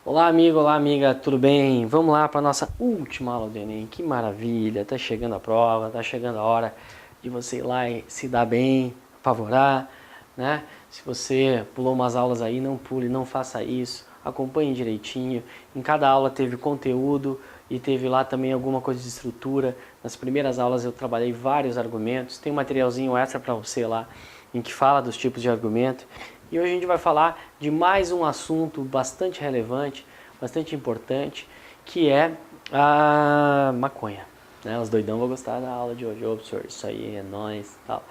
Olá amigo, olá amiga, tudo bem? Vamos lá para a nossa última aula do Enem. Que maravilha, tá chegando a prova, tá chegando a hora de você ir lá e se dar bem, favorar, né? Se você pulou umas aulas aí, não pule, não faça isso, acompanhe direitinho. Em cada aula teve conteúdo e teve lá também alguma coisa de estrutura. Nas primeiras aulas eu trabalhei vários argumentos, tem um materialzinho extra para você lá em que fala dos tipos de argumento. E hoje a gente vai falar de mais um assunto bastante relevante, bastante importante, que é a maconha. Né? Os doidão vão gostar da aula de hoje. Ô, professor, isso aí é nóis. Tal.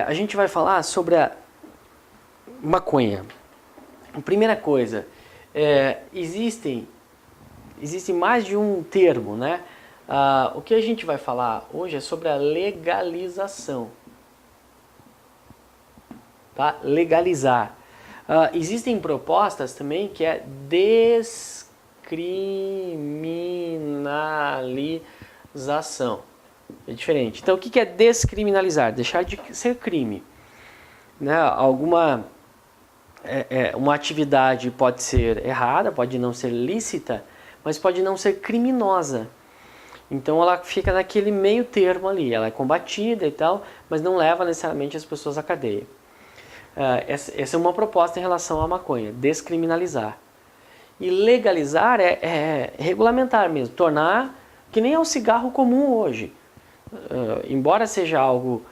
A gente vai falar sobre a maconha. Primeira coisa, existe mais de um termo, né? O que a gente vai falar hoje é sobre a legalização. Tá? Legalizar. Existem propostas também que é descriminalização. É diferente. Então, o que é descriminalizar? Deixar de ser crime. Né? Uma atividade pode ser errada, pode não ser lícita, mas pode não ser criminosa. Então ela fica naquele meio termo ali. Ela é combatida e tal, mas não leva necessariamente as pessoas à cadeia. Essa é uma proposta em relação à maconha, descriminalizar. E legalizar é regulamentar mesmo, tornar que nem é o cigarro comum hoje. Embora seja algo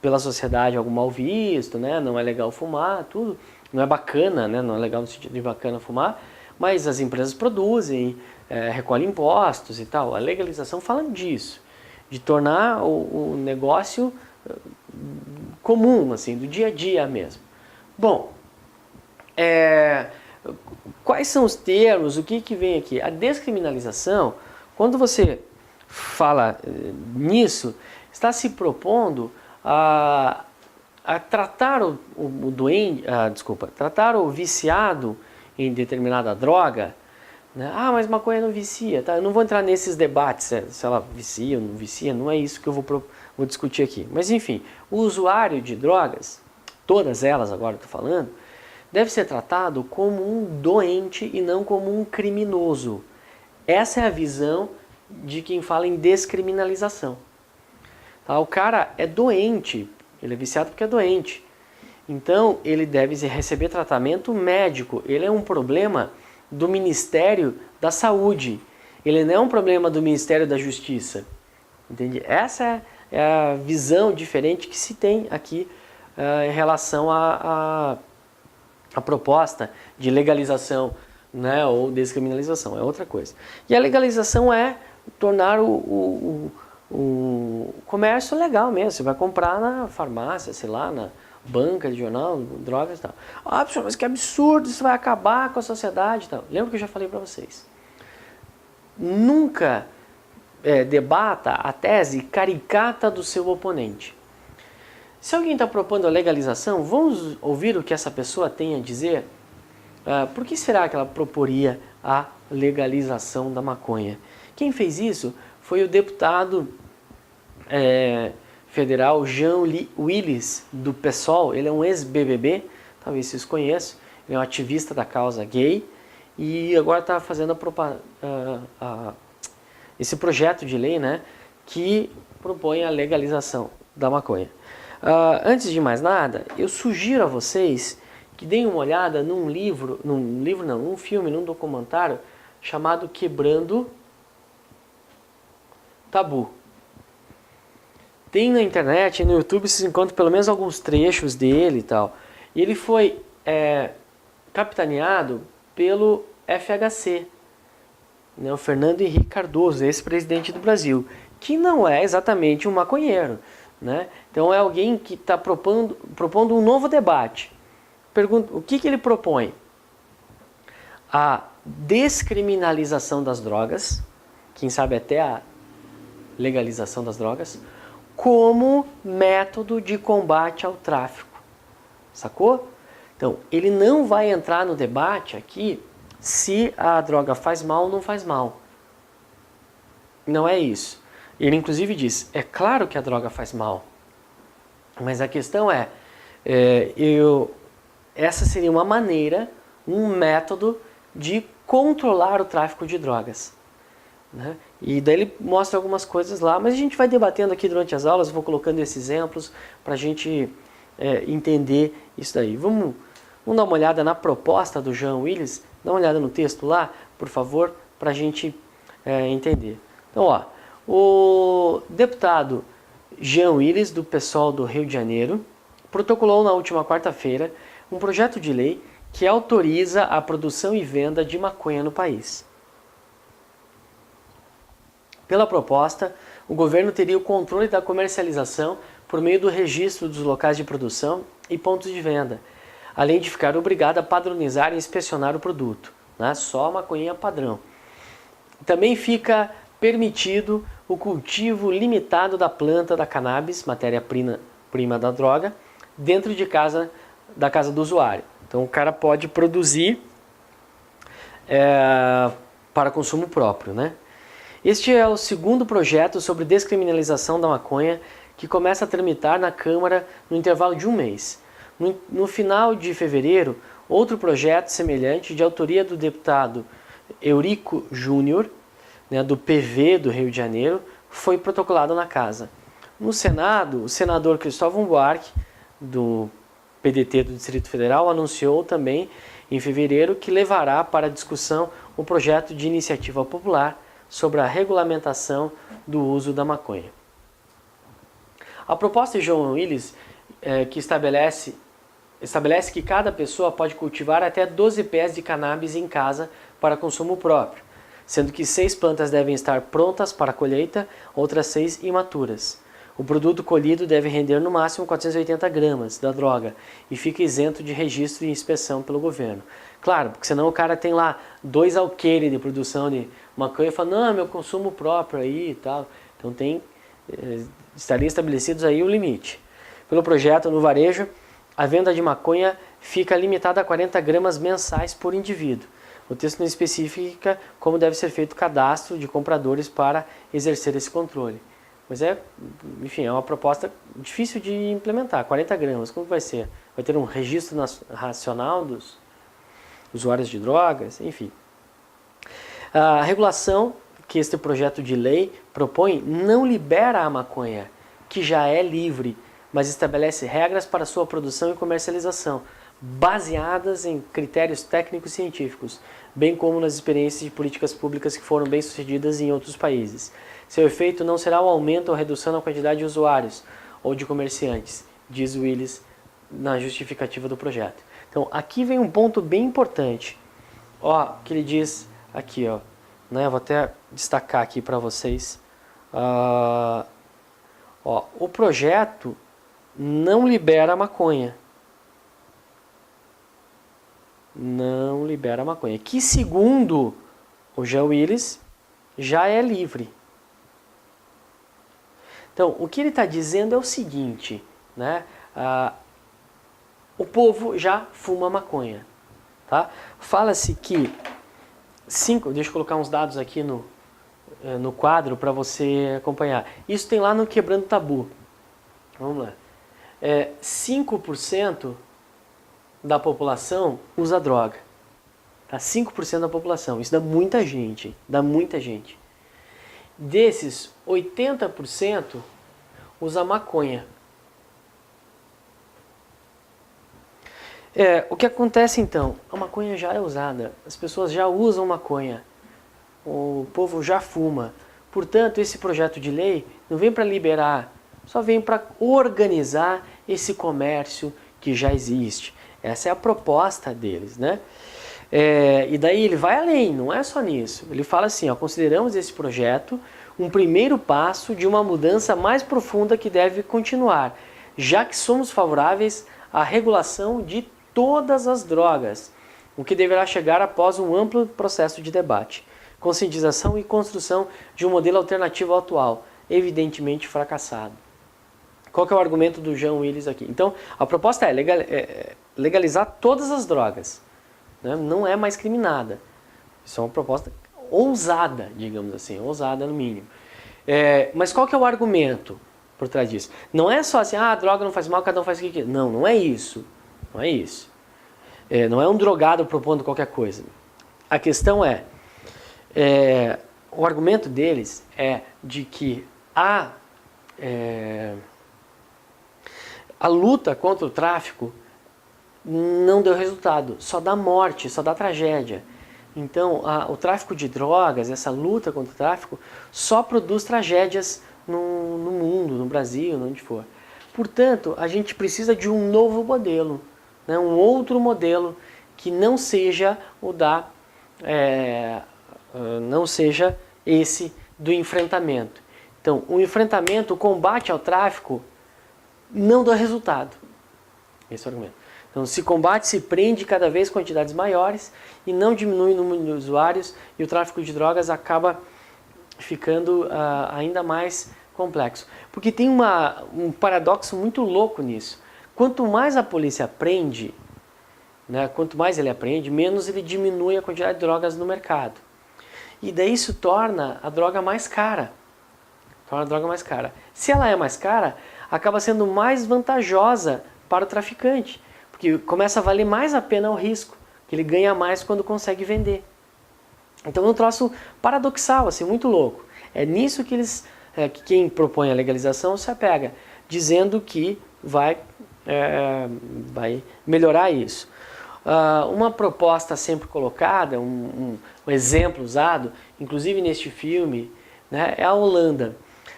pela sociedade algo mal visto, né? Não é legal fumar, tudo, não é bacana, né? Não é legal no sentido de bacana fumar, mas as empresas produzem, recolhem impostos e tal. A legalização fala disso, de tornar o negócio comum, assim, do dia a dia mesmo. Bom, quais são os termos, o que vem aqui? A descriminalização, quando você fala nisso, está se propondo a tratar o doente, tratar o viciado em determinada droga, né? Mas maconha não vicia, tá? Eu não vou entrar nesses debates, se ela vicia ou não vicia, não é isso que eu vou discutir aqui. Mas enfim, o usuário de drogas, todas elas agora estou falando, deve ser tratado como um doente e não como um criminoso. Essa é a visão de quem fala em descriminalização. Tá? O cara é doente, ele é viciado porque é doente. Então ele deve receber tratamento médico. Ele é um problema do Ministério da Saúde. Ele não é um problema do Ministério da Justiça. Entende? Essa é a visão diferente que se tem aqui em relação à proposta de legalização, né, ou descriminalização. É outra coisa. E a legalização é tornar o comércio legal mesmo. Você vai comprar na farmácia, sei lá, na banca de jornal, drogas e tal. Professor, mas que absurdo, isso vai acabar com a sociedade e tal. Lembra que eu já falei para vocês? Nunca debata a tese caricata do seu oponente. Se alguém está propondo a legalização, vamos ouvir o que essa pessoa tem a dizer? Por que será que ela proporia a legalização da maconha? Quem fez isso foi o deputado federal Jean Willis, do PSOL. Ele é um ex-BBB, talvez vocês conheçam. Ele é um ativista da causa gay e agora está fazendo esse projeto de lei, né, que propõe a legalização da maconha. Antes de mais nada, eu sugiro a vocês que deem uma olhada num filme, num documentário chamado Quebrando Tabu. Tem na internet, no YouTube, vocês encontram pelo menos alguns trechos dele e tal. E ele foi capitaneado pelo FHC, né, o Fernando Henrique Cardoso, ex-presidente do Brasil, que não é exatamente um maconheiro, né? Então é alguém que está propondo um novo debate. Pergunta, o que ele propõe? A descriminalização das drogas, quem sabe até a legalização das drogas, como método de combate ao tráfico. Sacou? Então, ele não vai entrar no debate aqui se a droga faz mal ou não faz mal. Não é isso. Ele inclusive diz, é claro que a droga faz mal, mas a questão essa seria uma maneira, um método de controlar o tráfico de drogas, né? E daí ele mostra algumas coisas lá, mas a gente vai debatendo aqui durante as aulas, vou colocando esses exemplos para a gente entender isso daí. Vamos dar uma olhada na proposta do Jean Willis, dá uma olhada no texto lá, por favor, para a gente entender. Então, ó, o deputado Jean Willis, do PSOL do Rio de Janeiro, protocolou na última quarta-feira um projeto de lei que autoriza a produção e venda de maconha no país. Pela proposta, o governo teria o controle da comercialização por meio do registro dos locais de produção e pontos de venda, além de ficar obrigado a padronizar e inspecionar o produto, né? Só a maconha padrão. Também fica permitido o cultivo limitado da planta da cannabis, matéria-prima da droga, dentro da casa do usuário. Então o cara pode produzir para consumo próprio, né? Este é o segundo projeto sobre descriminalização da maconha que começa a tramitar na Câmara no intervalo de um mês. No final de fevereiro, outro projeto semelhante de autoria do deputado Eurico Júnior, né, do PV do Rio de Janeiro, foi protocolado na Casa. No Senado, o senador Cristóvão Buarque, do PDT do Distrito Federal, anunciou também em fevereiro que levará para discussão o projeto de iniciativa popular sobre a regulamentação do uso da maconha. A proposta de Jean Willis, que estabelece que cada pessoa pode cultivar até 12 pés de cannabis em casa para consumo próprio, sendo que 6 plantas devem estar prontas para colheita, outras 6 imaturas. O produto colhido deve render no máximo 480 gramas da droga e fica isento de registro e inspeção pelo governo. Claro, porque senão o cara tem lá 2 alqueires de produção de maconha e fala, não, é meu consumo próprio aí e tal. Então estaria estabelecidos aí o limite. Pelo projeto, no varejo, a venda de maconha fica limitada a 40 gramas mensais por indivíduo. O texto não especifica como deve ser feito o cadastro de compradores para exercer esse controle. Mas enfim, é uma proposta difícil de implementar. 40 gramas, como vai ser? Vai ter um registro nacional dos usuários de drogas? Enfim. A regulação que este projeto de lei propõe não libera a maconha, que já é livre, mas estabelece regras para sua produção e comercialização, baseadas em critérios técnicos e científicos, bem como nas experiências de políticas públicas que foram bem-sucedidas em outros países. Seu efeito não será o aumento ou redução na quantidade de usuários ou de comerciantes, diz Willis na justificativa do projeto. Então, aqui vem um ponto bem importante, que ele diz aqui, né, vou até destacar aqui para vocês. O projeto não libera a maconha. Não libera a maconha. Que, segundo o Jean Willis, já é livre. Então, o que ele está dizendo é o seguinte, né? O povo já fuma maconha. Tá? Fala-se que deixa eu colocar uns dados aqui no quadro para você acompanhar. Isso tem lá no Quebrando Tabu. Vamos lá. 5% da população usa droga. Tá? 5% da população. Isso dá muita gente. Dá muita gente. Desses, 80% usa maconha. O que acontece então? A maconha já é usada. As pessoas já usam maconha. O povo já fuma. Portanto, esse projeto de lei não vem para liberar, só vem para organizar esse comércio que já existe. Essa é a proposta deles, né? E daí ele vai além, não é só nisso. Ele fala assim, consideramos esse projeto um primeiro passo de uma mudança mais profunda que deve continuar, já que somos favoráveis à regulação de todas as drogas, o que deverá chegar após um amplo processo de debate, conscientização e construção de um modelo alternativo ao atual, evidentemente fracassado. Qual que é o argumento do Jean Willis aqui? Então, a proposta é legalizar todas as drogas, né? Não é mais criminada. Isso é uma proposta ousada, digamos assim, ousada no mínimo. Mas qual que é o argumento por trás disso? Não é só assim, a droga não faz mal, cada um faz o que quer. Não, não é isso. Não é isso. Não é um drogado propondo qualquer coisa. a questão o argumento deles é de que a luta contra o tráfico não deu resultado, só dá morte, só dá tragédia. Então, o tráfico de drogas, essa luta contra o tráfico, só produz tragédias no mundo, no Brasil, onde for. Portanto, a gente precisa de um novo modelo, né? Um outro modelo que não seja não seja esse do enfrentamento. Então, o enfrentamento, o combate ao tráfico, não dá resultado. Esse é o argumento. Então, se combate, se prende cada vez quantidades maiores e não diminui o número de usuários, e o tráfico de drogas acaba ficando ainda mais complexo. Porque tem um paradoxo muito louco nisso. Quanto mais a polícia prende, né, quanto mais ele aprende, menos ele diminui a quantidade de drogas no mercado. E daí isso torna a droga mais cara. Se ela é mais cara, acaba sendo mais vantajosa para o traficante, porque começa a valer mais a pena o risco, que ele ganha mais quando consegue vender. Então é um troço paradoxal, assim, muito louco. É nisso que que quem propõe a legalização se apega, dizendo que vai melhorar isso. Uma proposta sempre colocada, um exemplo usado, inclusive neste filme, né, é a Holanda.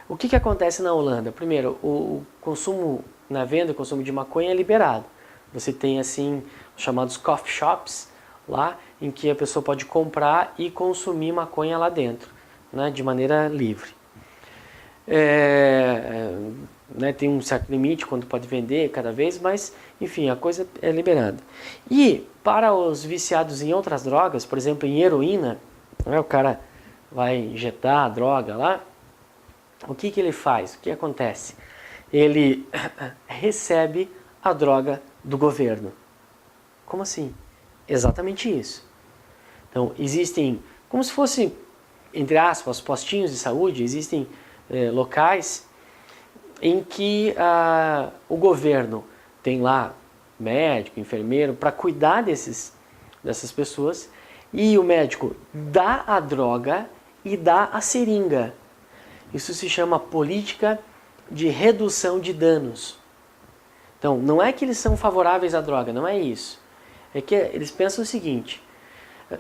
O que acontece na Holanda? Primeiro, o consumo na venda, o consumo de maconha é liberado. Você tem assim os chamados coffee shops lá, em que a pessoa pode comprar e consumir maconha lá dentro, né, de maneira livre. Né, tem um certo limite quando pode vender cada vez, mas enfim, a coisa é liberada. E para os viciados em outras drogas, por exemplo, em heroína, né, o cara vai injetar a droga lá, o que ele faz? O que acontece? Ele recebe a droga do governo. Como assim? Exatamente isso. Então, existem, como se fosse, entre aspas, postinhos de saúde, existem locais em que o governo tem lá médico, enfermeiro, para cuidar dessas pessoas, e o médico dá a droga e dá a seringa. Isso se chama política de redução de danos. Então, não é que eles são favoráveis à droga, não é isso. É que eles pensam o seguinte: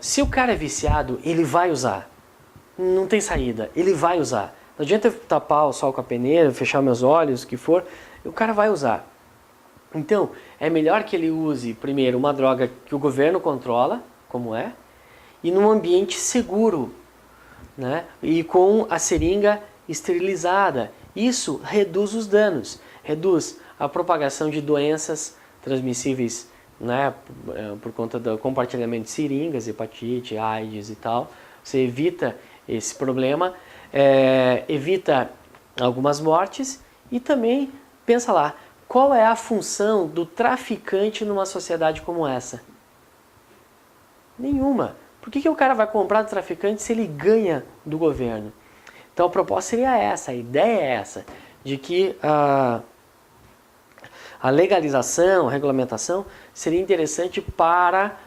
se o cara é viciado, ele vai usar. Não tem saída, ele vai usar. Não adianta eu tapar o sol com a peneira, fechar meus olhos, o que for, o cara vai usar. Então, é melhor que ele use, primeiro, uma droga que o governo controla, como é, e num ambiente seguro, né? E com a seringa esterilizada. Isso reduz os danos, reduz a propagação de doenças transmissíveis, né, por conta do compartilhamento de seringas, hepatite, AIDS e tal. Você evita esse problema, evita algumas mortes e também, pensa lá, qual é a função do traficante numa sociedade como essa? Nenhuma. Por que o cara vai comprar do traficante se ele ganha do governo? Então a proposta seria essa, a ideia é essa, de que a legalização, a regulamentação seria interessante para